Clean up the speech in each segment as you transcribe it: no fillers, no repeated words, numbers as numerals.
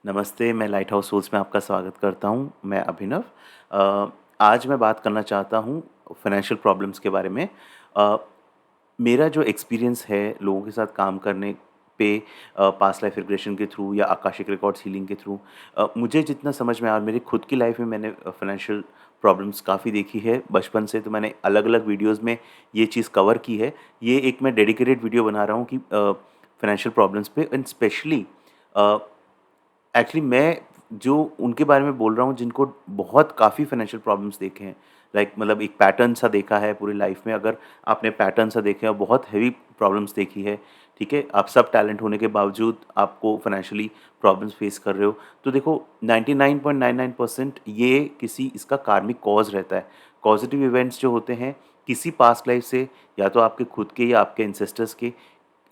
नमस्ते, मैं light house souls में आपका स्वागत करता हूँ। मैं अभिनव। आज मैं बात करना चाहता हूँ फाइनेंशियल प्रॉब्लम्स के बारे में। अ, मेरा जो एक्सपीरियंस है लोगों के साथ काम करने पे, पास्ट लाइफ रिग्रेशन के थ्रू या आकाशिक रिकॉर्ड्स हीलिंग के थ्रू, मुझे जितना समझ में आया, मेरी खुद की लाइफ में मैंने फाइनेंशियल प्रॉब्लम्स काफ़ी देखी है बचपन से। तो मैंने अलग-अलग वीडियोज़ में ये चीज़ कवर की है। ये एक मैं डेडिकेटेड वीडियो बना रहा हूँ कि फाइनेंशियल प्रॉब्लम्स पे, एंड स्पेशली एक्चुअली मैं जो उनके बारे में बोल रहा हूँ जिनको बहुत काफ़ी फाइनेंशियल प्रॉब्लम्स देखे हैं। मतलब एक पैटर्न सा देखा है पूरी लाइफ में। अगर आपने पैटर्न सा देखे और बहुत हेवी प्रॉब्लम्स देखी है, ठीक है, आप सब टैलेंट होने के बावजूद आपको फाइनेंशियली प्रॉब्लम्स फेस कर रहे हो, तो देखो 99.99% ये किसी इसका कार्मिक कॉज रहता है। पॉजिटिव इवेंट्स जो होते हैं किसी पास्ट लाइफ से, या तो आपके खुद के या आपके एंसेस्टर्स के,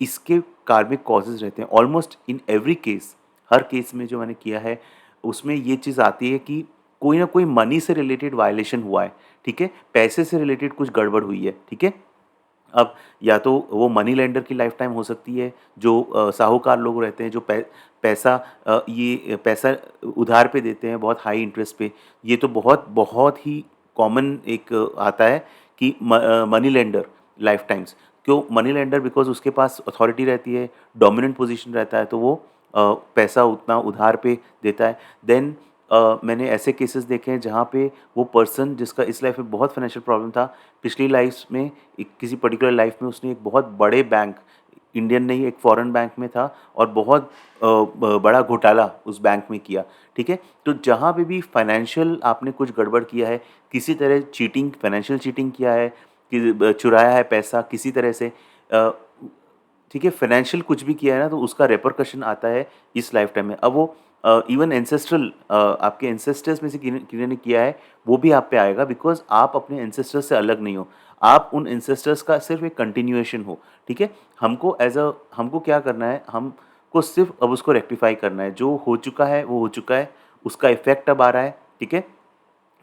इसके कार्मिक कॉजेज़ रहते हैं almost in every case. Her case में जो मैंने किया है, उसमें ये चीज़ आती है कि कोई ना कोई मनी से रिलेटेड वायलेशन हुआ है, ठीक है? पैसे से रिलेटेड कुछ गड़बड़ हुई है, ठीक है? अब या तो वो मनी लेंडर की लाइफ टाइम हो सकती है, जो साहूकार लोग रहते हैं, जो पैसा ये पैसा उधार पे देते हैं बहुत हाई इंटरेस्ट पे। ये तो बहुत बहुत ही कॉमन एक आता है कि मनी लेंडर लाइफ टाइम्स। क्यों मनी लेंडर? बिकॉज़ उसके पास अथॉरिटी रहती है, डोमिनेंट पोजीशन रहता है, तो वो पैसा उतना उधार पे देता है। देन मैंने ऐसे केसेस देखे हैं जहाँ पे वो पर्सन जिसका इस लाइफ में बहुत फाइनेंशियल प्रॉब्लम था, पिछली लाइफ में किसी पर्टिकुलर लाइफ में उसने एक बहुत बड़े बैंक, इंडियन नहीं एक फॉरेन बैंक में था, और बहुत बड़ा घोटाला उस बैंक में किया, ठीक है? तो जहाँ पे भी फाइनेंशियल आपने कुछ गड़बड़ किया है, किसी तरह चीटिंग, फाइनेंशियल चीटिंग किया है, चुराया है पैसा किसी तरह से, अ, ठीक है, फाइनेंशियल कुछ भी किया है ना, तो उसका रिपरकशन आता है इस लाइफ टाइम में। अब वो इवन एंसेस्ट्रल, आपके एंसेस्टर्स में से किन्होंने किया है, वो भी आप पे आएगा, बिकॉज़ आप अपने एंसेस्टर्स से अलग नहीं हो। आप उन एंसेस्टर्स का सिर्फ़ एक कंटिन्यूएशन हो, ठीक है? हमको क्या करना है, हमको सिर्फ़ अब उसको रेक्टिफ़ाई करना है। जो हो चुका है, वो हो चुका है, उसका इफ़ेक्ट अब आ रहा है, ठीक है?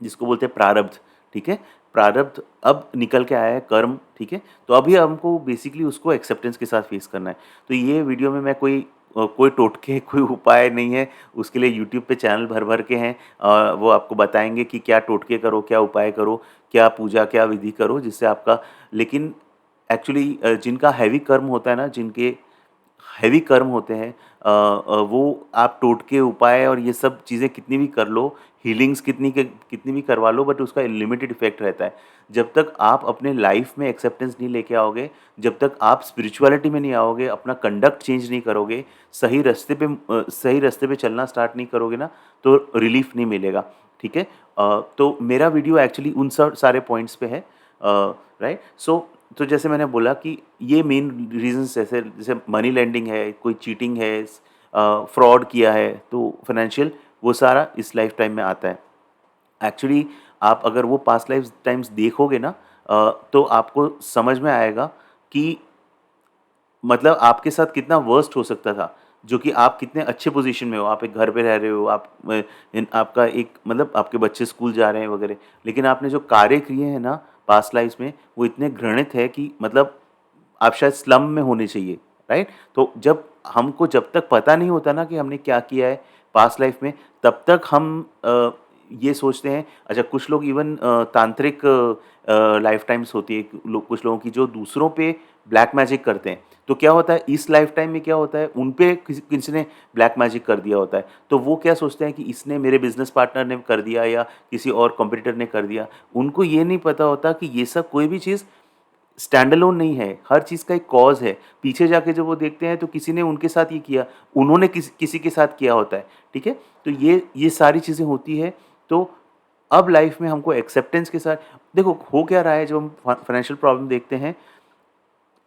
जिसको बोलते हैं प्रारब्ध, ठीक है? प्रारब्ध अब निकल के आया है, कर्म, ठीक है? तो अभी हमको बेसिकली उसको एक्सेप्टेंस के साथ फेस करना है। तो ये वीडियो में मैं कोई टोटके, कोई उपाय नहीं है, उसके लिए यूट्यूब पे चैनल भर-भर के हैं। वो आपको बताएँगे कि क्या टोटके करो, क्या उपाय करो, क्या पूजा, क्या विधि करो जिससे आपका, लेकिन एक्चुअली जिनका हैवी कर्म होता है ना, जिनके हैवी कर्म होते हैं, वो आप टोटके, उपाय और ये सब चीज़ें कितनी भी कर लो, हीलिंग्स कितनी भी करवा लो, बट उसका लिमिटेड इफ़ेक्ट रहता है। जब तक आप अपने लाइफ में एक्सेप्टेंस नहीं लेके आओगे, जब तक आप स्पिरिचुअलिटी में नहीं आओगे, अपना कंडक्ट चेंज नहीं करोगे, सही रास्ते पे चलना स्टार्ट नहीं करोगे ना, तो रिलीफ़ नहीं मिलेगा, ठीक है? तो मेरा वीडियो एक्चुअली उन सारे पॉइंट्स पे है, राइट? तो जैसे मैंने बोला कि ये मेन रीज़न्स, जैसे जैसे मनी लेंडिंग है, कोई चीटिंग है, फ्रॉड किया है, तो फाइनेंशियल, वो सारा इस लाइफ टाइम में आता है। एक्चुअली आप अगर वो पास्ट लाइफ टाइम्स देखोगे ना, तो आपको समझ में आएगा कि मतलब आपके साथ कितना वर्स्ट हो सकता था, जो कि आप कितने अच्छे पोज़ीशन में हो, आप एक घर पे रह रहे हो, आपका एक मतलब आपके बच्चे स्कूल जा रहे हैं वगैरह, लेकिन आपने जो कार्य किए हैं ना पास्ट लाइफ़्स में, वो इतने घृणित है कि मतलब आप शायद स्लम में होने चाहिए, राइट? तो जब तक पता नहीं होता ना कि हमने क्या किया है पास्ट लाइफ़ में, तब तक हम ये सोचते हैं। अच्छा, कुछ लोग इवन तांत्रिक लाइफ़ टाइम्स होती है, कुछ लोगों की जो दूसरों पे ब्लैक मैजिक करते हैं। तो क्या होता है इस लाइफ टाइम में, क्या होता है उन पे किसी किसी ने ब्लैक मैजिक कर दिया होता है। तो वो क्या सोचते हैं कि इसने, मेरे बिज़नेस पार्टनर ने कर दिया या किसी और कॉम्पिटिटर ने कर दिया। उनको ये नहीं पता होता कि ये सब कोई भी चीज़ स्टैंड अलोन नहीं है, हर चीज़ का एक कॉज़ है। पीछे जाके जब वो देखते हैं तो किसी ने उनके साथ ये किया, उन्होंने किसी के साथ किया होता है, ठीक है? तो ये सारी चीज़ें होती है। तो अब लाइफ़ में हमको एक्सेप्टेंस के साथ, देखो हो क्या रहा है, जब हम फाइनेंशियल प्रॉब्लम देखते हैं,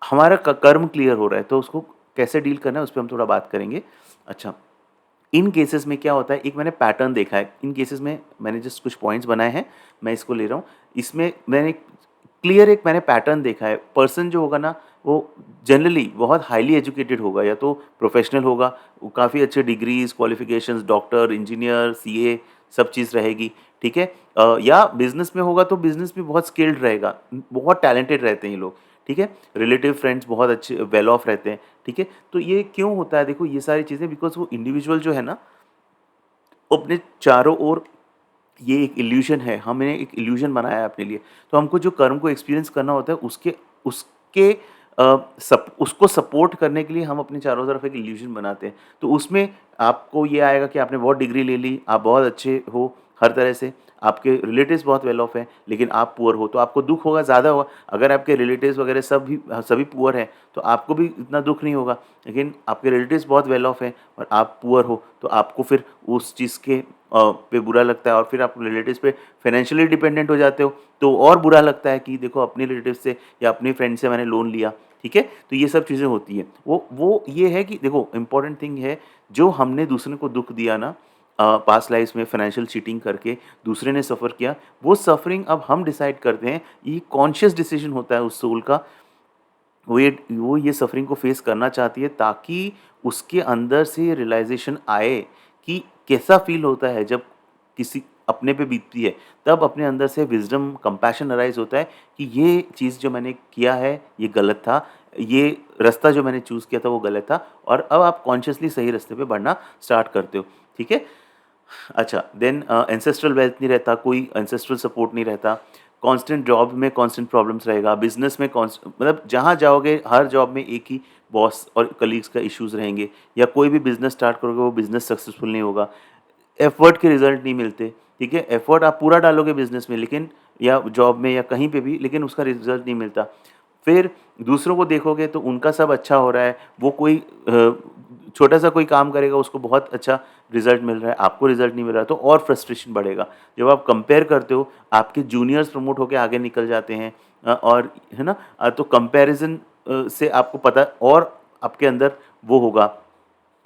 हमारा कर्म क्लियर हो रहा है, तो उसको कैसे डील करना है उस पे हम थोड़ा बात करेंगे। अच्छा, इन केसेस में क्या होता है, एक मैंने पैटर्न देखा है। इन केसेस में मैंने जस्ट कुछ पॉइंट्स बनाए हैं, मैं इसको ले रहा हूँ। इसमें मैंने पैटर्न देखा है। पर्सन जो होगा ना, वो जनरली बहुत हाईली एजुकेटेड होगा, या तो प्रोफेशनल होगा, वो काफ़ी अच्छे degrees, qualifications, doctor, engineer, CA, सब चीज़ रहेगी, ठीक है? या बिजनेस में होगा तो बिजनेस में बहुत स्किल्ड रहेगा, बहुत टैलेंटेड रहते हैं ये लोग, ठीक है? रिलेटिव फ्रेंड्स बहुत अच्छे वेल ऑफ रहते हैं, ठीक है? तो ये क्यों होता है? देखो ये सारी चीज़ें, बिकॉज़ वो इंडिविजुअल जो है ना, अपने चारों ओर ये एक इल्यूज़न है, हमने एक इल्यूज़न बनाया है अपने लिए। तो हमको जो कर्म को एक्सपीरियंस करना होता है उसके उसके उसको सपोर्ट करने के लिए हम अपने चारों तरफ एक इल्यूज़न बनाते हैं। तो उसमें आपको ये आएगा कि आपने बहुत डिग्री ले ली, आप बहुत अच्छे हो हर तरह से, आपके रिलेटिव्स बहुत वेल ऑफ हैं, लेकिन आप पुअर हो, तो आपको दुःख होगा, ज़्यादा होगा। अगर आपके रिलेटिव्स वगैरह सभी पुअर हैं, तो आपको भी इतना दुःख नहीं होगा। लेकिन आपके रिलेटिव्स बहुत वेल ऑफ हैं और आप पुअर हो, तो आपको फिर उस चीज़ के पे बुरा लगता है और फिर आप रिलेटिव्स पे फाइनेंशियली डिपेंडेंट हो जाते हो, तो और बुरा लगता है कि देखो अपने रिलेटिव से या अपने फ्रेंड से मैंने लोन लिया, ठीक है? तो ये सब चीज़ें होती हैं। वो ये है कि देखो इम्पोर्टेंट थिंग है, जो हमने दूसरे को दुःख दिया ना पास्ट लाइफ़्स में फाइनेंशियल चीटिंग करके दूसरे ने सफ़र किया, वो सफ़रिंग अब हम डिसाइड करते हैं, ये कॉन्शियस डिसीजन होता है उस सोल का, वो ये सफ़रिंग को फ़ेस करना चाहती है ताकि उसके अंदर से रियलाइज़ेशन आए कि कैसा फ़ील होता है जब किसी अपने पे बीतती है। तब अपने अंदर से विज़डम, कंपैशन अराइज़ होता है कि ये चीज़ जो मैंने किया है, ये गलत था। ये रास्ता जो मैंने चूज़ किया था, वो गलत था और अब आप कॉन्शियसली सही रास्ते पे बढ़ना स्टार्ट करते हो। ठीक है? अच्छा, देन एंसेस्ट्रल वेल्थ नहीं रहता, कोई एंसेस्ट्रल सपोर्ट नहीं रहता, कांस्टेंट जॉब में कांस्टेंट प्रॉब्लम्स रहेगा, बिज़नेस में मतलब जहाँ जाओगे हर जॉब में एक ही बॉस और कलीग्स का इश्यूज़ रहेंगे या कोई भी बिज़नेस स्टार्ट करोगे वो बिज़नेस सक्सेसफुल नहीं होगा, एफर्ट के रिज़ल्ट नहीं मिलते, ठीक है? एफर्ट आप पूरा डालोगे बिज़नेस में लेकिन या जॉब में या कहीं पे भी लेकिन उसका रिज़ल्ट नहीं मिलता। फिर दूसरों को देखोगे तो उनका सब अच्छा हो रहा है, वो कोई छोटा-सा कोई काम करेगा उसको बहुत अच्छा रिज़ल्ट मिल रहा है, आपको रिज़ल्ट नहीं मिल रहा है तो और फ्रस्ट्रेशन बढ़ेगा। जब आप कंपेयर करते हो, आपके जूनियर्स प्रमोट होके आगे निकल जाते हैं और है ना? तो कंपैरिज़न से आपको पता और आपके अंदर वो होगा,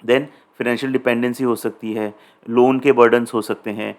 देन फाइनेंशियल डिपेंडेंसी हो सकती है, लोन के बर्डन्स हो सकते हैं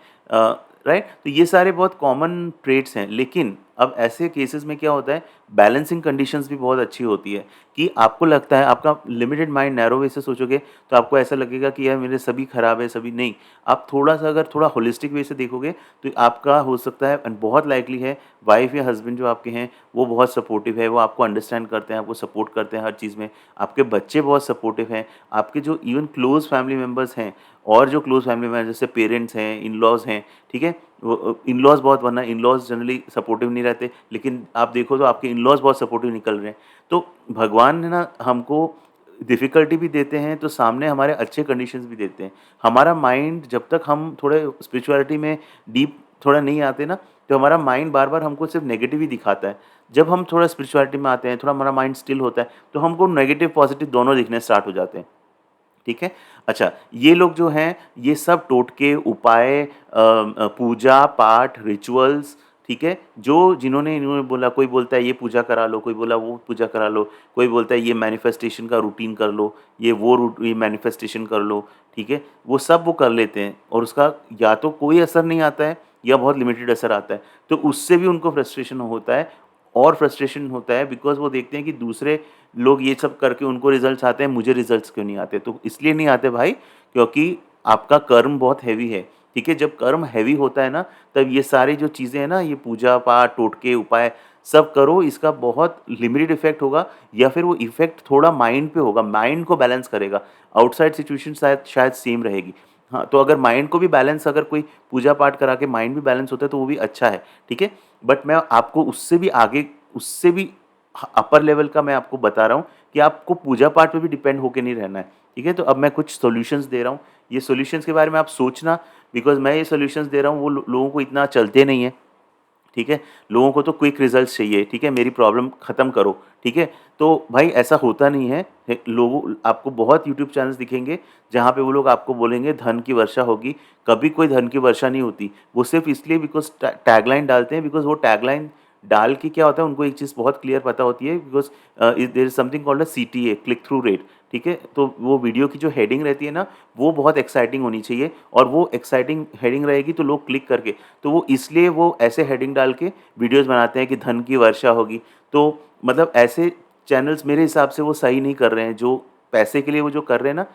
राइट? तो ये सारे बहुत कॉमन ट्रेट्स हैं, लेकिन अब ऐसे केसेस में क्या होता है, बैलेंसिंग कंडीशंस भी बहुत अच्छी होती है कि आपको लगता है आपका लिमिटेड माइंड नैरो वे से सोचोगे, तो आपको ऐसा लगेगा कि यार मेरे सभी खराब है, सभी नहीं। आप थोड़ा-सा अगर थोड़ा होलिस्टिक वे से देखोगे, तो आपका हो सकता है एंड बहुत लाइकली है, वाइफ़ या हस्बैंड जो आपके हैं, वो बहुत सपोर्टिव है, वो आपको अंडरस्टैंड करते हैं, आपको सपोर्ट करते हैं हर चीज़ में। आपके बच्चे बहुत सपोर्टिव हैं, आपके जो इवन क्लोज़ फैमिली मेंबर्स हैं और जो क्लोज़ फैमिली मेंबर्स जैसे पेरेंट्स हैं, इन-लॉज़ हैं, ठीक है? इन-लॉज़ बहुत, वरना इन-लॉज़ जनरली सपोर्टिव नहीं रहते, लेकिन आप देखो तो आपके इन-लॉज़ बहुत सपोर्टिव निकल रहे हैं। तो भगवान ने ना हमको डिफ़िकल्टी भी देते हैं, तो सामने हमारे अच्छे कंडीशंस भी देते हैं। हमारा माइंड जब तक हम थोड़े स्पिरिचुअलिटी में डीप थोड़ा नहीं आते ना, तो हमारा माइंड बार-बार हमको सिर्फ़ नेगेटिव ही दिखाता है। जब हम थोड़ा स्पिरिचुअलिटी में आते हैं, थोड़ा हमारा माइंड स्टिल होता है, तो हमको नेगेटिव, पॉज़िटिव दोनों दिखने स्टार्ट हो जाते हैं। ठीक है? अच्छा, ये लोग जो हैं, ये सब टोटके, उपाय पूजा, पाठ, रिचुअल्स, ठीक है? जो जिन्होंने इन्होंने बोला, कोई बोलता है ये पूजा करा लो, कोई बोला वो पूजा करा लो, कोई बोलता है ये मैनिफेस्टेशन का रूटीन कर लो, ये मैनिफेस्टेशन कर लो, ठीक है? वो सब वो कर लेते हैं और उसका या तो कोई असर नहीं आता है या बहुत लिमिटेड असर आता है। तो उससे भी उनको फ्रस्ट्रेशन होता है और फ्रस्ट्रेशन होता है बिकॉज़ वो देखते हैं कि दूसरे लोग ये सब करके उनको रिज़ल्ट्स आते हैं, मुझे रिज़ल्ट्स क्यों नहीं आते? तो इसलिए नहीं आते भाई, क्योंकि आपका कर्म बहुत हेवी है, ठीक है? जब कर्म हेवी होता है ना, तब ये सारी जो चीज़ें हैं ना, ये पूजा-पाठ, टोटके, उपाय सब करो, इसका बहुत लिमिटेड इफ़ेक्ट होगा या फिर वो इफ़ेक्ट थोड़ा माइंड पे होगा, माइंड को बैलेंस करेगा। आउटसाइड सिचुएशन शायद शायद सेम रहेगी। हाँ, तो अगर माइंड को भी बैलेंस, अगर कोई पूजा-पाठ करा के माइंड भी बैलेंस होता है, तो वो भी अच्छा है, ठीक है? बट मैं आपको उससे भी आगे, उससे भी अपर लेवल का मैं आपको बता रहा हूँ कि आपको पूजा पाठ पे भी डिपेंड होके नहीं रहना है, ठीक है? तो अब मैं कुछ सॉल्यूशंस दे रहा हूँ, ये सॉल्यूशंस के बारे में आप सोचना, बिकॉज़ मैं ये सॉल्यूशंस दे रहा हूँ, वो लोगों को इतना चलते नहीं है, ठीक है? लोगों को तो क्विक रिज़ल्ट्स चाहिए, ठीक है? मेरी प्रॉब्लम ख़त्म करो, ठीक है? तो भाई ऐसा होता नहीं है। लोगों आपको बहुत यूट्यूब चैनल्स दिखेंगे, जहाँ पे वो लोग आपको बोलेंगे धन की वर्षा होगी, कभी कोई धन की वर्षा नहीं होती। वो सिर्फ़ इसलिए बिकॉज़ टैगलाइन डालते हैं, बिकॉज़ वो टैगलाइन डाल के क्या होता है, उनको एक चीज़ बहुत क्लियर पता होती है, because there is something called a CTA, click through rate, ठीक है? तो वो वीडियो की जो हेडिंग रहती है ना, वो बहुत एक्साइटिंग होनी चाहिए और वो एक्साइटिंग हेडिंग रहेगी तो लोग क्लिक करके, तो वो इसलिए वो ऐसे हेडिंग डाल के वीडियोज़ बनाते हैं कि धन की वर्षा होगी। तो मतलब ऐसे चैनल्स मेरे हिसाब से वो सही नहीं कर रहे हैं, जो पैसे के लिए वो जो कर रहे हैं ना,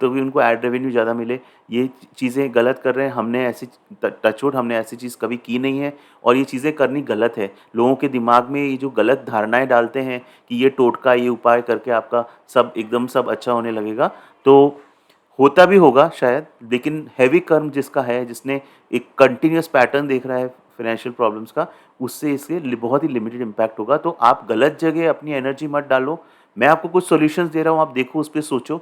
तो भी उनको एड रेवेन्यू ज़्यादा मिले, ये चीज़ें गलत कर रहे हैं। हमने ऐसी टच वुड हमने ऐसी चीज़ कभी की नहीं है और ये चीज़ें करनी गलत है। लोगों के दिमाग में ये जो गलत धारणाएँ डालते हैं कि ये टोटका, ये उपाय करके आपका सब एकदम सब अच्छा होने लगेगा, तो होता भी होगा शायद, लेकिन हेवी कर्म जिसका है, जिसने एक कंटिन्यूअस पैटर्न देख रहा है फाइनेंशियल प्रॉब्लम्स का, उससे इसके बहुत ही लिमिटेड इम्पैक्ट होगा। तो आप गलत जगह अपनी एनर्जी मत डालो। मैं आपको कुछ सॉल्यूशंस दे रहा हूँ, आप देखो, उस पे सोचो,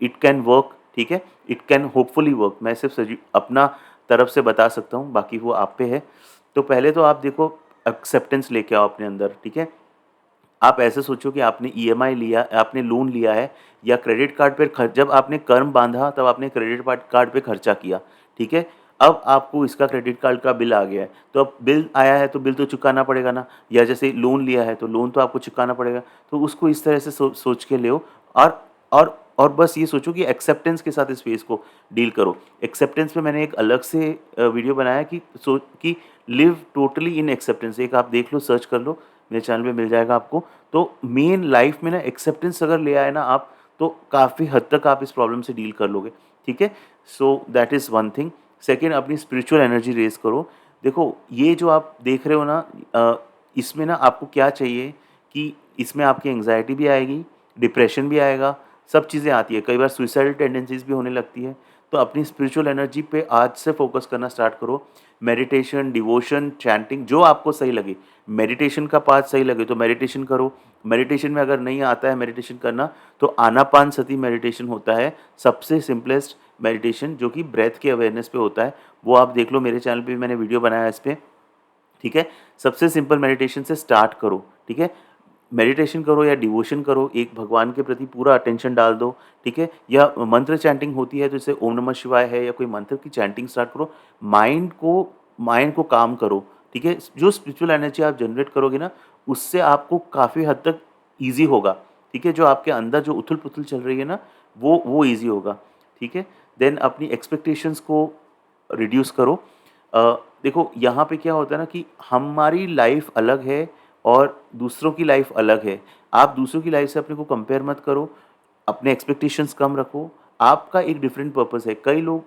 इट कैन वर्क, ठीक है? It can hopefully work. मैं सिर्फ अपना तरफ से बता सकता हूँ, बाकी वो आप पे है। तो पहले तो आप देखो, एक्सेप्टेंस लेके आओ अपने अंदर, ठीक है? आप ऐसे सोचो कि आपने ईएमआई लिया, आपने लोन लिया है, या क्रेडिट कार्ड पे खर्च, जब आपने कर्म बांधा तब आपने क्रेडिट कार्ड पे खर्चा किया, ठीक है? अब आपको इसका क्रेडिट कार्ड का बिल आ गया है, तो अब बिल आया है तो बिल तो चुकाना पड़ेगा ना, या जैसे लोन लिया है तो लोन तो आपको चुकाना पड़ेगा। तो उसको इस तरह से सोच के लो, और और बस ये सोचो कि एक्सेप्टेंस के साथ इस फेज़ को डील करो। एक्सेप्टेंस में मैंने एक अलग से वीडियो बनाया कि लिव टोटली इन एक्सेप्टेंस, एक आप देख लो, सर्च कर लो, मेरे चैनल पे मिल जाएगा आपको। तो मेन लाइफ में ना एक्सेप्टेंस अगर ले आए ना आप, तो काफ़ी हद तक आप इस प्रॉब्लम से डील कर लोगे, ठीक है? So that is one thing. Second, अपनी स्पिरिचुअल एनर्जी रेज़ करो। देखो, ये जो आप देख रहे हो ना, इसमें ना आपको क्या चाहिए कि इसमें आपकी एंग्ज़ायटी भी आएगी, डिप्रेशन भी आएगा, सब चीज़ें आती हैं। कई बार सुइसाइडल टेंडेंसीज़ भी होने लगती है। तो अपनी स्पिरिचुअल एनर्जी पे आज से फ़ोकस करना स्टार्ट करो। मेडिटेशन, डिवोशन, चैंटिंग, जो आपको सही लगे। मेडिटेशन का पाथ सही लगे तो मेडिटेशन करो। मेडिटेशन में अगर नहीं आता है मेडिटेशन करना, तो आनापानसति मेडिटेशन होता है, सबसे सिंपलेस्ट मेडिटेशन, जो कि ब्रेथ के अवेयरनेस पे होता है। वो आप देख लो, मेरे चैनल पे भी मैंने वीडियो बनाया है इस पे, ठीक है? सबसे सिंपल मेडिटेशन से स्टार्ट करो, ठीक है? मेडिटेशन करो या डिवोशन करो, एक भगवान के प्रति पूरा अटेंशन डाल दो, ठीक है? या मंत्र चैंटिंग होती है, जैसे ओम नमः शिवाय है, या कोई मंत्र की चैंटिंग स्टार्ट करो। माइंड को काम करो, ठीक है? जो स्पिरिचुअल एनर्जी आप जनरेट करोगे ना, उससे आपको काफ़ी हद तक ईज़ी होगा, ठीक है? जो आपके अंदर जो उथल-पुथल चल रही है ना, वो ईज़ी होगा, ठीक है? देन अपनी एक्सपेक्टेशंस को रिड्यूस करो। देखो, यहाँ पे क्या होता है ना कि हमारी लाइफ अलग है और दूसरों की लाइफ अलग है। आप दूसरों की लाइफ से अपने को कंपेयर मत करो, अपने एक्सपेक्टेशंस कम रखो। आपका एक डिफरेंट पर्पस है। कई लोग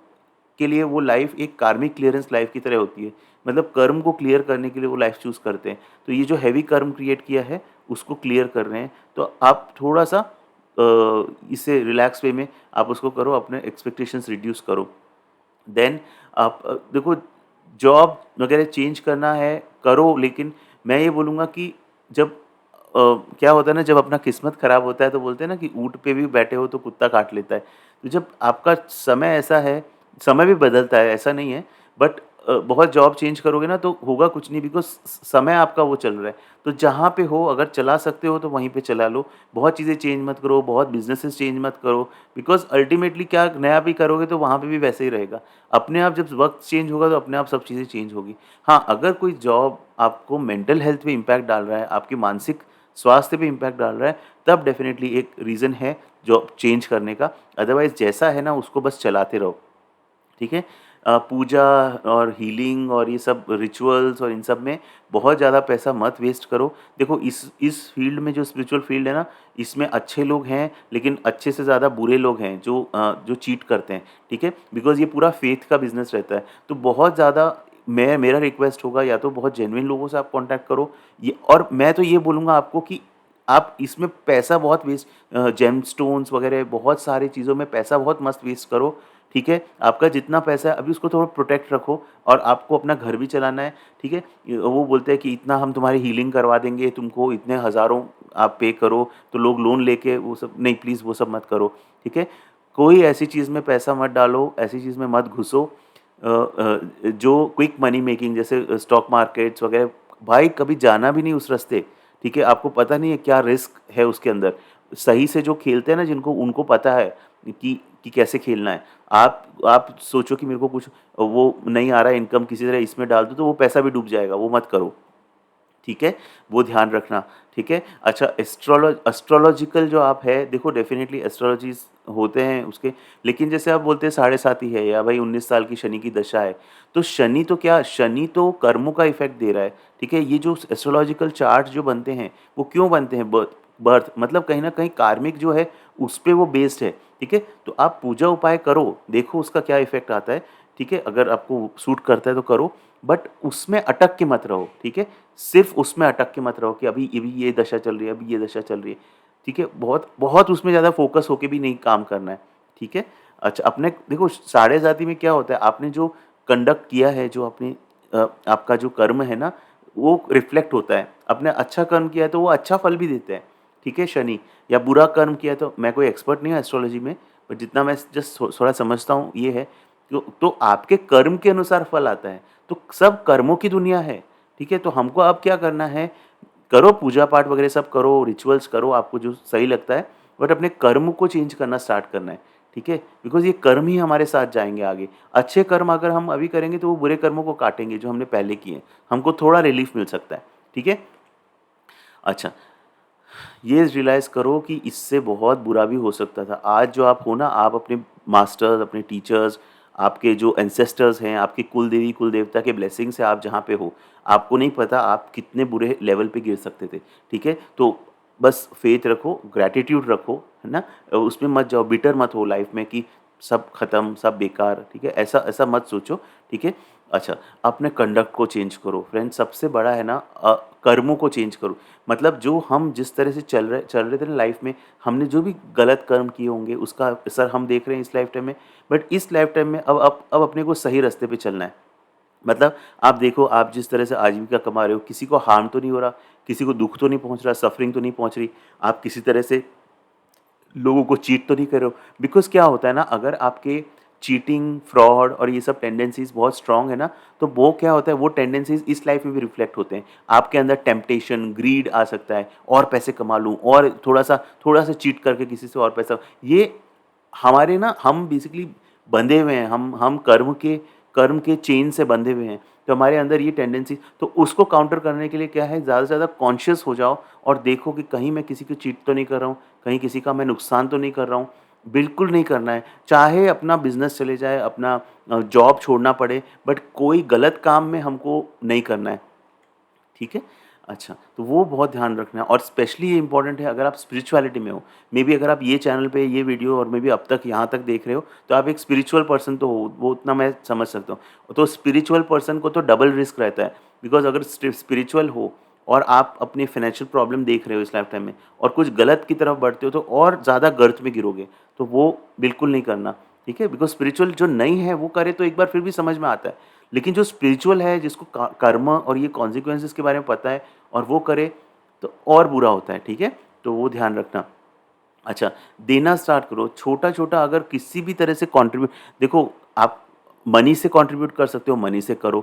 के लिए वो लाइफ एक कार्मिक क्लियरेंस लाइफ की तरह होती है। मतलब कर्म को क्लियर करने के लिए वो लाइफ चूज़ करते हैं। तो ये जो हेवी कर्म क्रिएट किया है, उसको क्लियर कर रहे हैं। तो आप थोड़ा-सा इसे रिलैक्स वे में आप उसको करो, अपने एक्सपेक्टेशंस रिड्यूस करो। देन आप देखो, जॉब वगैरह चेंज करना है, करो, लेकिन मैं ये बोलूँगा कि जब क्या होता है ना, जब अपना किस्मत ख़राब होता है तो बोलते हैं ना कि ऊँट पे भी बैठे हो तो कुत्ता काट लेता है। तो जब आपका समय ऐसा है, समय भी बदलता है, ऐसा नहीं है, बट बहुत जॉब चेंज करोगे ना तो होगा कुछ नहीं, बिकॉज़ समय आपका वो चल रहा है। तो जहाँ पे हो, अगर चला सकते हो तो वहीं पे चला लो। बहुत चीज़ें चेंज मत करो, बहुत बिज़नेसेस चेंज मत करो, बिकॉज़ अल्टीमेटली क्या, नया भी करोगे तो वहाँ पे भी वैसे ही रहेगा। अपने आप जब वक़्त चेंज होगा तो अपने आप सब चीज़ें चेंज होगी। हाँ, अगर कोई जॉब आपको मेंटल हेल्थ पे इम्पैक्ट डाल रहा है, आपके मानसिक स्वास्थ्य पे इम्पैक्ट डाल रहा है, तब डेफ़िनेटली एक रीज़न है जॉब चेंज करने का। अदरवाइज़ जैसा है ना, उसको बस चलाते रहो, ठीक है? पूजा और हीलिंग और ये सब रिचुअल्स और इन सब में बहुत ज़्यादा पैसा मत वेस्ट करो। देखो, इस फ़ील्ड में, जो स्पिरिचुअल फ़ील्ड है ना, इसमें अच्छे लोग हैं, लेकिन अच्छे से ज़्यादा बुरे लोग हैं जो चीट करते हैं, ठीक है? बिकॉज़ ये पूरा फ़ेथ का बिज़नेस रहता है। तो बहुत ज़्यादा मेरा रिक्वेस्ट होगा, या तो बहुत जेन्युइन लोगों से आप कॉन्टैक्ट करो, ये, और मैं तो ये बोलूँगा आपको कि आप इसमें पैसा बहुत वेस्ट, जेमस्टोन्स वगैरह बहुत सारी चीज़ों में पैसा बहुत मत वेस्ट करो, ठीक है? आपका जितना पैसा है अभी, उसको थोड़ा प्रोटेक्ट रखो, और आपको अपना घर भी चलाना है, ठीक है? वो बोलते हैं कि इतना हम तुम्हारी हीलिंग करवा देंगे, तुमको इतने हज़ारों आप पे करो, तो लोग लोन लेके वो सब नहीं, प्लीज़ वो सब मत करो, ठीक है? कोई ऐसी चीज़ में पैसा मत डालो, ऐसी चीज़ में मत घुसो जो क्विक मनी मेकिंग, जैसे स्टॉक मार्केट्स वगैरह, भाई कभी जाना भी नहीं उस रास्ते, ठीक है? आपको पता नहीं है क्या रिस्क है उसके अंदर। सही से जो खेलते हैं ना, जिनको, उनको पता है कि कैसे खेलना है। आप सोचो कि मेरे को कुछ वो नहीं आ रहा है इनकम, किसी तरह इसमें डाल दो तो वो पैसा भी डूब जाएगा, वो मत करो, ठीक है? वो ध्यान रखना, ठीक है? अच्छा, एस्ट्रोलॉजिकल जो आप है, देखो, डेफ़िनेटली एस्ट्रोलॉजीज़ होते हैं उसके, लेकिन जैसे आप बोलते हैं साढ़े साती है, या भाई 19 साल की शनि की दशा है, तो शनि तो क्या, शनि तो कर्मों का इफ़ेक्ट दे रहा है, ठीक है? ये जो एस्ट्रोलॉजिकल चार्ट जो बनते हैं, वो क्यों बनते हैं? बर्थ बर्थ मतलब कहीं न कहीं कार्मिक जो है, उस पे वो बेस्ड है, ठीक है? तो आप पूजा उपाय करो, देखो उसका क्या इफ़ेक्ट आता है, ठीक है? अगर आपको सूट करता है तो करो, बट उसमें अटक के मत रहो, ठीक है? सिर्फ़ उसमें अटक के मत रहो कि अभी ये दशा चल रही है, अभी ये दशा चल रही है, ठीक है? बहुत बहुत उसमें ज़्यादा फ़ोकस होके भी नहीं काम करना है, ठीक है? अच्छा, अपने देखो साढ़े साती में क्या होता है, आपने जो कंडक्ट किया है, जो आपने आपका जो कर्म है ना, वो रिफ्लेक्ट होता है। आपने अच्छा कर्म किया है तो वो अच्छा फल भी देते हैं, ठीक है, शनि। या बुरा कर्म किया तो, मैं कोई एक्सपर्ट नहीं हूँ एस्ट्रोलॉजी में, पर जितना मैं जस्ट थोड़ा समझता हूँ ये है, तो आपके कर्म के अनुसार फल आता है। तो सब कर्मों की दुनिया है, ठीक है? तो हमको अब क्या करना है, करो पूजा पाठ वगैरह सब करो, रिचुअल्स करो, आपको जो सही लगता है, बट अपने कर्म को चेंज करना स्टार्ट करना है, ठीक है? बिकॉज़ ये कर्म ही हमारे साथ जाएँगे आगे। अच्छे कर्म अगर हम अभी करेंगे तो वो बुरे कर्मों को काटेंगे जो हमने पहले किए हैं। हमको थोड़ा रिलीफ़ मिल सकता है, ठीक है? अच्छा, ये रियलाइज़ करो कि इससे बहुत बुरा भी हो सकता था। आज जो आप हो ना, आप अपने मास्टर्स, अपने टीचर्स, आपके जो एंसेस्टर्स हैं, आपके कुल देवी, कुल देवता के ब्लेसिंग से आप जहाँ पे हो, आपको नहीं पता आप कितने बुरे लेवल पे गिर सकते थे, ठीक है? तो बस फ़ेथ रखो, ग्रैटिट्यूड रखो, है ना? उसमें मत जाओ, बिटर मत हो लाइफ़ में कि सब खत्म, सब बेकार, ठीक है? ऐसा ऐसा मत सोचो, ठीक है? अच्छा, अपने कंडक्ट को चेंज करो। फ्रेंड्स, सबसे बड़ा है ना, कर्मों को चेंज करो। मतलब जो हम जिस तरह से चल रहे थे ना लाइफ में, हमने जो भी गलत कर्म किए होंगे उसका असर हम देख रहे हैं इस लाइफ टाइम में। बट इस लाइफ टाइम में अब अपने को सही रास्ते पे चलना है। मतलब आप देखो, आप जिस तरह से आजीविका कमा रहे हो, किसी को हार्म तो नहीं हो रहा, किसी को दुःख तो नहीं पहुँच रहा, सफ़रिंग तो नहीं पहुँच रही, आप किसी तरह से लोगों को चीट तो नहीं कर रहे हो। बिकॉज़ क्या होता है ना, अगर आपके चीटिंग, फ्रॉड और ये सब टेंडेंसीज़ बहुत स्ट्रॉन्ग है ना, तो वो क्या होता है, वो टेंडेंसीज़ इस लाइफ़ में भी रिफ्लेक्ट होते हैं। आपके अंदर टेम्पटेशन, ग्रीड आ सकता है, और पैसे कमा लूँ, और थोड़ा-सा चीट करके किसी से और पैसा, ये हमारे ना, हम बेसिकली बंधे हुए हैं, हम कर्म के चेन से बंधे हुए हैं। तो हमारे अंदर ये टेंडेंसी, तो उसको काउंटर करने के लिए क्या है, ज़्यादा से ज़्यादा कॉन्शियस हो जाओ और देखो कि कहीं मैं किसी को चीट तो नहीं कर रहा हूँ, कहीं किसी का मैं नुकसान तो नहीं कर रहा हूँ। बिल्कुल नहीं करना है। चाहे अपना बिज़नेस चले जाए, अपना जॉब छोड़ना पड़े, बट कोई गलत काम में हमको नहीं करना है। ठीक है? अच्छा, तो वो बहुत ध्यान रखना है, और स्पेशली ये इम्पोर्टेंट है अगर आप स्पिरिचुअलिटी में हो। मेबी अगर आप ये चैनल पे ये वीडियो और मेबी अब तक यहाँ तक देख रहे हो, तो आप एक स्पिरिचुअल पर्सन तो हो, वो उतना मैं समझ सकता हूँ। तो स्पिरिचुअल पर्सन को तो डबल रिस्क रहता है, बिकॉज़ अगर स्पिरिचुअल हो और आप अपनी फाइनेंशियल प्रॉब्लम देख रहे हो इस लाइफ टाइम में, और कुछ गलत की तरफ बढ़ते हो, तो और ज़्यादा गर्त में गिरोगे। तो वो बिल्कुल नहीं करना, ठीक है? बिकॉज़ स्पिरिचुअल जो नहीं है वो करे तो एक बार फिर भी समझ में आता है। लेकिन जो स्पिरिचुअल है, जिसको कर्म और ये कॉन्सिक्वेंसेस के बारे में पता है, और वो करे, तो और बुरा होता है, ठीक है? तो वो ध्यान रखना। अच्छा, देना स्टार्ट करो, छोटा-छोटा, अगर किसी भी तरह से कंट्रीब्यूट, देखो, आप मनी से कंट्रीब्यूट कर सकते हो, मनी से करो।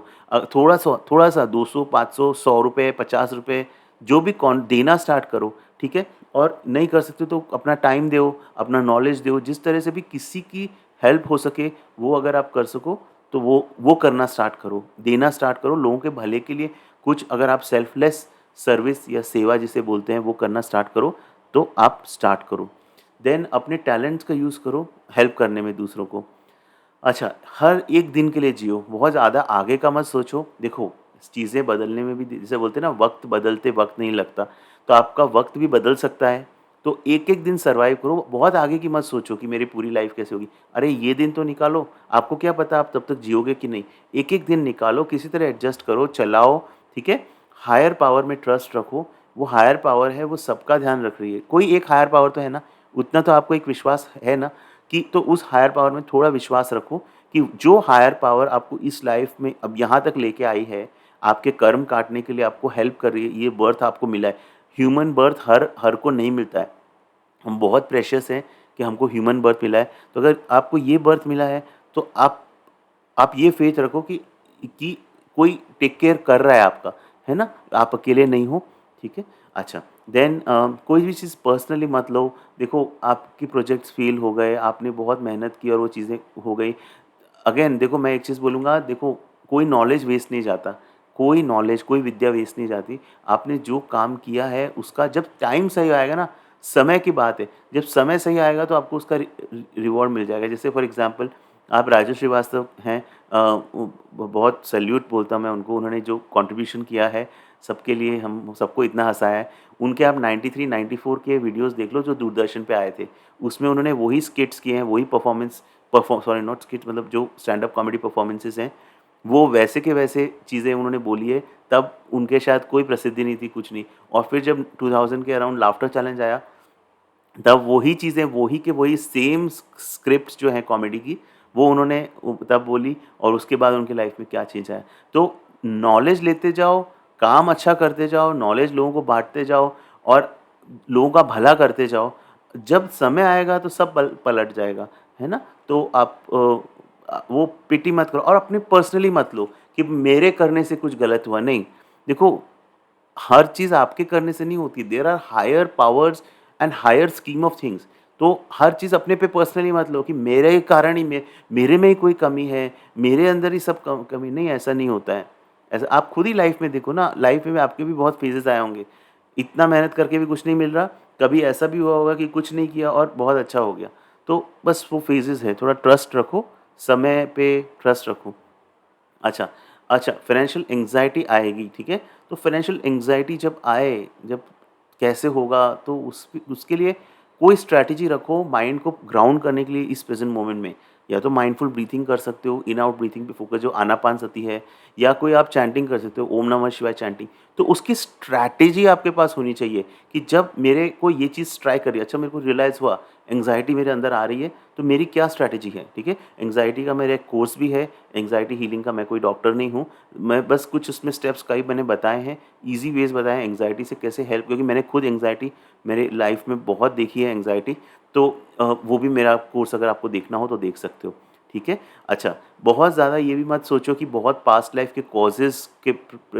थोड़ा-सा 200, 500, ₹100, ₹50, जो भी कॉन देना स्टार्ट करो, ठीक है? और नहीं कर सकते तो अपना टाइम दो, अपना नॉलेज दो, जिस तरह से भी किसी की हेल्प हो सके, वो अगर आप कर सको, तो वो करना स्टार्ट करो, देना स्टार्ट करो लोगों के भले के लिए। कुछ अगर आप सेल्फलेस सर्विस या सेवा जिसे बोलते हैं, वो करना स्टार्ट करो, तो आप स्टार्ट करो। देन अपने टैलेंट्स का यूज़ करो हेल्प करने में दूसरों को। अच्छा, हर एक दिन के लिए जियो, बहुत ज़्यादा आगे का मत सोचो। देखो, चीज़ें बदलने में भी, जैसे बोलते हैं ना, वक़्त बदलते वक़्त नहीं लगता, तो आपका वक़्त भी बदल सकता है। तो एक-एक दिन सर्वाइव करो, बहुत आगे की मत सोचो कि मेरी पूरी लाइफ़ कैसे होगी। अरे, ये दिन तो निकालो, आपको क्या पता आप तब तक जियोगे कि नहीं। एक-एक दिन निकालो, किसी तरह एडजस्ट करो, चलाओ, ठीक है? हायर पावर में ट्रस्ट रखो, वो हायर पावर है, वो सबका ध्यान रख रही है। कोई एक हायर पावर तो है ना, उतना तो आपको एक विश्वास है ना, कि तो उस हायर पावर में थोड़ा विश्वास रखो कि जो हायर पावर आपको इस लाइफ में अब यहाँ तक लेके आई है, आपके कर्म काटने के लिए आपको हेल्प कर रही है, ये बर्थ आपको मिला है। ह्यूमन बर्थ हर हर को नहीं मिलता है। हम बहुत प्रेशियस हैं कि हमको ह्यूमन बर्थ मिला है। तो अगर आपको ये बर्थ मिला है, तो आप ये फ़ेथ रखो कि कोई टेक केयर कर रहा है आपका, है ना? आप अकेले नहीं हो, ठीक है? अच्छा, देन कोई भी चीज़ पर्सनली मत लो। देखो, आपके प्रोजेक्ट्स फ़ेल हो गए, आपने बहुत मेहनत की और वो चीज़ें हो गई। अगेन देखो, मैं एक चीज़ बोलूँगा, देखो, कोई नॉलेज वेस्ट नहीं जाता, कोई नॉलेज, कोई विद्या वेस्ट नहीं जाती। आपने जो काम किया है उसका जब टाइम सही आएगा ना, समय की बात है, जब समय सही आएगा तो आपको उसका रिवॉर्ड मिल जाएगा। जैसे फॉर एग्ज़ाम्पल, आप राजू श्रीवास्तव हैं, बहुत सैल्यूट बोलता हूँ मैं उनको, उन्होंने जो कंट्रीब्यूशन किया है सबके लिए, हम सबको इतना हँसाया है। उनके आप 93, 94 के वीडियोज़ देख लो जो दूरदर्शन पे आए थे। उसमें उन्होंने वही स्किट्स किए हैं, वही सॉरी नॉट स्किट, मतलब जो स्टैंड अप कॉमेडी परफॉर्मेंसेज़ हैं, वो वैसे के वैसे चीज़ें उन्होंने बोली है। तब उनके शायद कोई प्रसिद्धि नहीं थी, कुछ नहीं। और फिर जब 2000 के अराउंड लाफ्टर चैलेंज आया, तब वही चीज़ें वही के वही सेम स्क्रिप्ट्स जो हैं कॉमेडी की, वो उन्होंने तब बोली और उसके बाद उनकी लाइफ में क्या चेंज आया। तो नॉलेज लेते जाओ, काम अच्छा करते जाओ, नॉलेज लोगों को बाँटते जाओ और लोगों का भला करते जाओ। जब समय आएगा तो सब पलट जाएगा, है ना? तो आप वो पिटी मत करो और अपने पर्सनली मत लो कि मेरे करने से कुछ गलत हुआ, नहीं। देखो, हर चीज़ आपके करने से नहीं होती। There are higher powers and higher scheme of things. तो हर चीज़ अपने पे पर्सनली मत लो कि मेरे कारण ही मेरे में ही कोई कमी है, मेरे अंदर ही सब कमी, नहीं, ऐसा नहीं होता है। ऐसा आप खुद ही लाइफ में देखो ना, लाइफ में आपके भी बहुत फेजेस आए होंगे। इतना मेहनत करके भी कुछ नहीं मिल रहा, कभी ऐसा भी हुआ होगा कि कुछ नहीं किया और बहुत अच्छा हो गया। तो बस वो फेजेस है, थोड़ा ट्रस्ट रखो, समय पे ट्रस्ट रखो। अच्छा, अच्छा, फाइनेंशियल एंग्ज़ायटी आएगी, ठीक है? तो फाइनेंशियल एंग्ज़ायटी जब आए, जब कैसे होगा, तो उसके लिए कोई स्ट्रैटेजी रखो माइंड को ग्राउंड करने के लिए इस प्रेज़ेंट मोमेंट में। या तो माइंडफुल ब्रीथिंग कर सकते हो, इन आउट ब्रीथिंग पे फोकस जो आनापानसति है, या कोई आप चैंटिंग कर सकते हो, ओम नमः शिवाय चैंटिंग। तो उसकी स्ट्रैटेजी आपके पास होनी चाहिए कि जब मेरे को ये चीज़ ट्राई करी, अच्छा मेरे को रियलाइज़ हुआ एंग्ज़ायटी मेरे अंदर आ रही है, तो मेरी क्या स्ट्रैटेजी है, ठीक है? एंग्ज़ायटी का मेरा एक कोर्स भी है, एंग्ज़ायटी हीलिंग का। मैं कोई डॉक्टर नहीं हूँ, मैं बस कुछ उसमें स्टेप्स कई मैंने बताए हैं, ईज़ी वेज़ बताए हैं एंग्ज़ायटी से कैसे हेल्प, क्योंकि मैंने खुद एंग्ज़ायटी मेरे लाइफ़ में बहुत देखी है एंग्ज़ायटी। तो वो भी मेरा कोर्स अगर आपको देखना हो तो देख सकते हो, ठीक है? अच्छा, बहुत ज़्यादा ये भी मत सोचो कि बहुत पास्ट लाइफ़ के कॉज़ेज़ के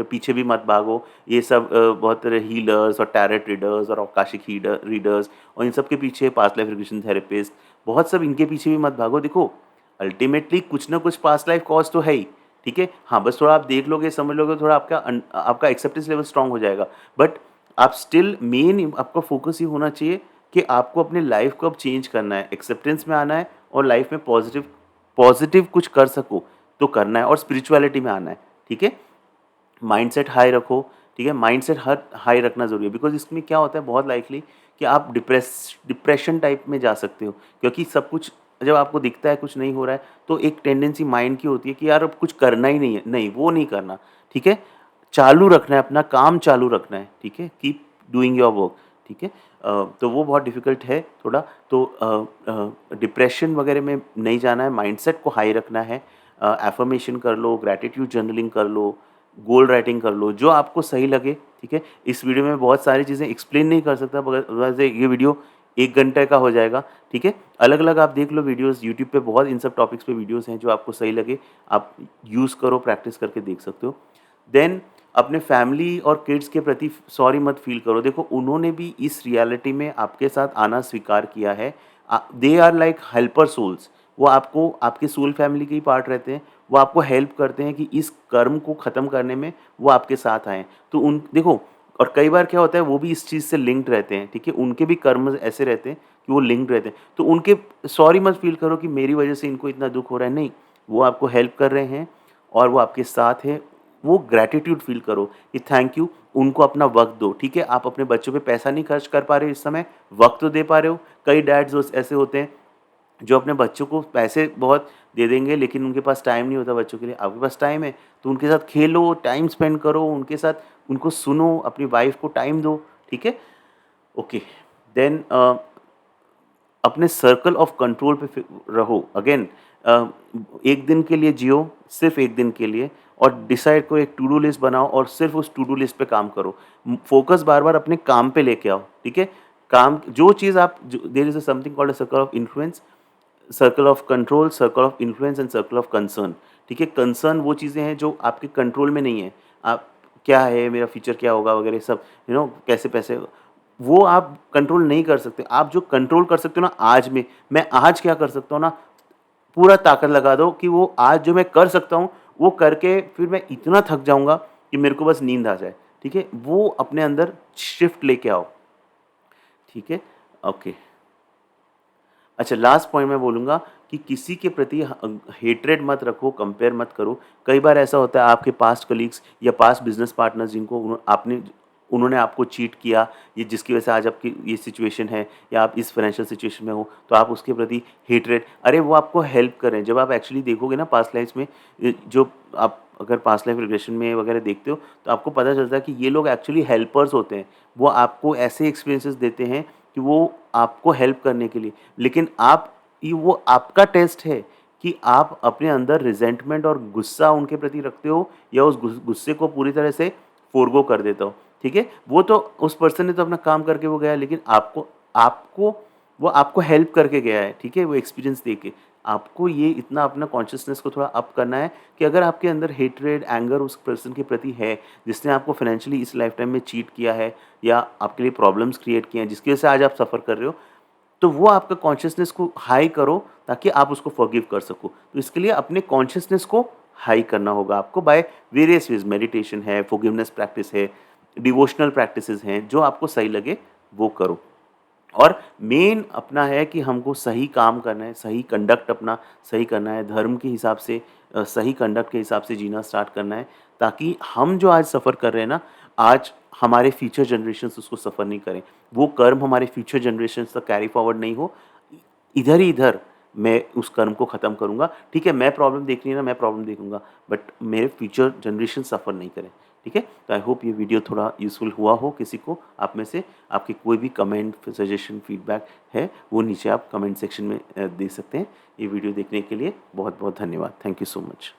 पीछे भी मत भागो। ये सब बहुत तरह हीलर्स और टैरोट रीडर्स और आकाशिक रीडर्स और इन सब के पीछे पास्ट लाइफ़ रिग्रेशन थेरेपिस्ट, बहुत सब इनके पीछे भी मत भागो। देखो, अल्टीमेटली कुछ ना कुछ पास्ट लाइफ कॉज़ तो है ही, ठीक है? हाँ, बस थोड़ा आप देख लोगे, समझ लोगे, थोड़ा आपका एक्सेप्टेंस लेवल स्ट्रॉन्ग हो जाएगा। बट आप स्टिल मेन आपका फ़ोकस ये होना चाहिए कि आपको अपनी लाइफ़ को अब चेंज करना है, एक्सेप्टेंस में आना है और लाइफ़ में पॉज़िटिव पॉज़िटिव कुछ कर सको, तो करना है और स्पिरिचुअलिटी में आना है, ठीक है? माइंडसेट हाई रखो, ठीक है? माइंडसेट हर हाई रखना ज़रूरी है, बिकॉज़ इसमें क्या होता है, बहुत लाइकली कि आप डिप्रेशन टाइप में जा सकते हो, क्योंकि सब कुछ जब आपको दिखता है कुछ नहीं हो रहा है, तो एक टेंडेंसी माइंड की होती है कि यार अब कुछ करना ही नहीं है। नहीं, वो नहीं करना, ठीक है? चालू रखना है, अपना काम चालू रखना है, ठीक है? कीप डूइंग योर वर्क, ठीक है? तो वो बहुत डिफ़िकल्ट है थोड़ा, तो डिप्रेशन वगैरह में नहीं जाना है, माइंडसेट को हाई रखना है। एफ़र्मेशन कर लो, ग्रैटिट्यूड जर्नलिंग कर लो, गोल राइटिंग कर लो, जो आपको सही लगे, ठीक है? इस वीडियो में बहुत सारी चीज़ें एक्सप्लेन नहीं कर सकता, मगर वैसे ये वीडियो 1 घंटे का हो जाएगा, ठीक है? अलग-अलग आप देख लो वीडियोज़, यूट्यूब पे बहुत इन सब टॉपिक्स पे वीडियोज़ हैं, जो आपको सही लगे, आप यूज़ करो, प्रैक्टिस करके देख सकते हो। देन अपने फैमिली और किड्स के प्रति सॉरी मत फ़ील करो। देखो, उन्होंने भी इस रियलिटी में आपके साथ आना स्वीकार किया है। They are like helper souls. वो आपको आपके सोल फैमिली के ही पार्ट रहते हैं। वो आपको हेल्प करते हैं कि इस कर्म को ख़त्म करने में वो आपके साथ आएँ। तो उन देखो, और कई बार क्या होता है, वो भी इस चीज़ से लिंक्ड रहते हैं, ठीक है? उनके भी कर्म ऐसे रहते हैं कि वो लिंक्ड रहते हैं। तो उनके सॉरी मत फ़ील करो कि मेरी वज़ह से इनको इतना दुःख हो रहा है, नहीं। वो आपको हेल्प कर रहे हैं और वो आपके साथ हैं। वो ग्रैटिट्यूड फ़ील करो कि थैंक यू, उनको अपना वक़्त दो, ठीक है? आप अपने बच्चों पे पैसा नहीं खर्च कर पा रहे हो इस समय, वक़्त तो दे पा रहे हो। कई डैड्स ऐसे होते हैं जो अपने बच्चों को पैसे बहुत दे देंगे, लेकिन उनके पास टाइम नहीं होता बच्चों के लिए। आपके पास टाइम है, तो उनके साथ खेलो, टाइम स्पेंड करो, उनके साथ उनको सुनो, अपनी वाइफ़ को टाइम दो, ठीक है? ओके, देन अपने सर्कल ऑफ कंट्रोल पे रहो। अगेन, एक दिन के लिए जियो, सिर्फ एक दिन के लिए, और डिसाइड करो, एक टू डू लिस्ट बनाओ और सिर्फ उस टू डू लिस्ट पे काम करो। फोकस बार बार अपने काम पे लेके आओ, ठीक है? काम जो चीज़ आप, there is something called circle of influence, circle of control, circle of influence and circle of concern, ठीक है? कंसर्न वो चीज़ें हैं जो आपके कंट्रोल में नहीं है। आप क्या है, मेरा फ्यूचर क्या होगा वगैरह सब, कैसे पैसे, वो आप कंट्रोल नहीं कर सकते। आप जो कंट्रोल कर सकते हो ना, आज में, मैं आज क्या कर सकता हूँ ना, पूरा ताकत लगा दो कि वो आज जो मैं कर सकता हूँ, वो करके फिर मैं इतना थक जाऊँगा कि मेरे को बस नींद आ जाए, ठीक है? वो अपने अंदर शिफ्ट लेके आओ, ठीक है? ओके। अच्छा, लास्ट पॉइंट मैं बोलूँगा कि किसी के प्रति हेट्रेड मत रखो, कंपेयर मत करो। कई बार ऐसा होता है, आपके पास्ट कलीग्स या पास्ट बिज़नेस पार्टनर्स जिनको उन्होंने आपको चीट किया, ये जिसकी वजह से आज आपकी ये सिचुएशन है, या आप इस फाइनेंशियल सिचुएशन में हो, तो आप उसके प्रति हेट्रेड, अरे वो आपको हेल्प कर रहे हैं। जब आप एक्चुअली देखोगे ना पास्ट लाइफ़्स में, जो आप अगर पास्ट लाइफ़ रिग्रेशन में वगैरह देखते हो, तो आपको पता चलता है कि ये लोग एक्चुअली हेल्पर्स होते हैं। वो आपको ऐसे एक्सपीरियंसेस देते हैं कि वो आपको हेल्प करने के लिए, लेकिन आप ये वो आपका टेस्ट है कि आप अपने अंदर रिज़ेंटमेंट और गुस्सा उनके प्रति रखते हो या उस गुस्से को पूरी तरह से फ़ोरगो कर देते हो, ठीक है? वो तो उस पर्सन ने तो अपना काम करके वो गया, लेकिन आपको आपको वो आपको हेल्प करके गया है, ठीक है? वो एक्सपीरियंस देके। आपको ये इतना अपना कॉन्शसनेस को थोड़ा अप करना है कि अगर आपके अंदर हेट्रेड, एंगर उस पर्सन के प्रति है, जिसने आपको फाइनेंशियली इस लाइफ टाइम में चीट किया है या आपके लिए प्रॉब्लम्स क्रिएट किए हैं, जिसकी वजह से आज आप सफ़र कर रहे हो, तो वो आपका कॉन्शसनेस को हाई करो ताकि आप उसको फॉरगिव कर सको। तो इसके लिए अपने कॉन्शसनेस को हाई करना होगा आपको बाय वेरियस वेज़। मेडिटेशन है, फॉरगिवनेस प्रैक्टिस है, डिवोशनल प्रैक्टिसेज़ हैं, जो आपको सही लगे वो करो। और मेन अपना है कि हमको सही काम करना है, सही कंडक्ट अपना सही करना है, धर्म के हिसाब से सही कंडक्ट के हिसाब से जीना स्टार्ट करना है, ताकि हम जो आज सफ़र कर रहे हैं ना, आज हमारे फ्यूचर जनरेशंस उसको सफ़र नहीं करें। वो कर्म हमारे फ्यूचर जनरेशंस तक कैरी फॉरवर्ड नहीं हो, इधर ही इधर मैं उस कर्म को ख़त्म करूँगा। ठीक है, मैं प्रॉब्लम देखनी है ना, मैं प्रॉब्लम देखूँगा, बट मेरे फ्यूचर जनरेशन सफ़र नहीं करें। ठीक है? तो आई होप ये वीडियो थोड़ा यूज़फुल हुआ हो किसी को आप में से। आपकी कोई भी कमेंट, सजेशन, फीडबैक है, वो नीचे आप कमेंट सेक्शन में दे सकते हैं। ये वीडियो देखने के लिए बहुत-बहुत धन्यवाद। Thank you so much.